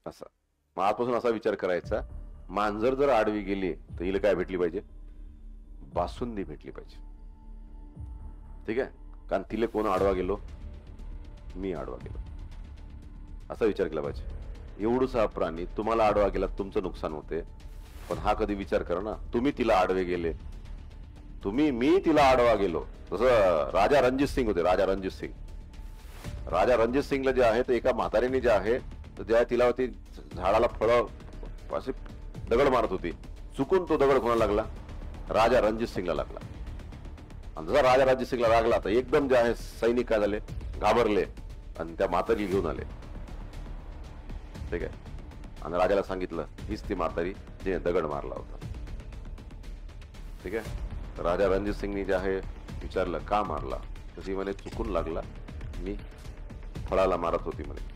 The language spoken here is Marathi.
असा. मग आजपासून असा विचार करायचा, मांजर जर आडवी गेली तर हिला काय भेटली पाहिजे? बासुंदी भेटली पाहिजे. ठीक आहे, कारण तिला कोण आडवा गेलो? मी आडवा गेलो. असा विचार केला पाहिजे. एवढूसा हा प्राणी तुम्हाला आडवा गेला, तुमचं नुकसान होते, पण हा कधी विचार करा ना, तुम्ही तिला आडवे गेले, मी तिला आडवा गेलो. जसं राजा रणजित सिंग होते, राजा रणजित सिंगला जे आहे ते एका म्हातारीने जे आहे तर ज्या तिला होती झाडाला फळं असे दगड मारत होती, चुकून तो दगड कोणाला लागला? राजा रणजित सिंगला लागला. आणि जसा राजा रणजित सिंगला लागला तर एकदम जे आहे सैनिक काय झाले, घाबरले आणि त्या म्हातारी घेऊन आले. ठीक आहे, आणि राजाला सांगितलं हीच ती म्हातारी जिने दगड मारला होता. ठीक आहे, तर राजा रणजित सिंगनी जे आहे विचारलं का मारला, तशी म्हणे चुकून लागला, मी फळाला मारत होती म्हणे.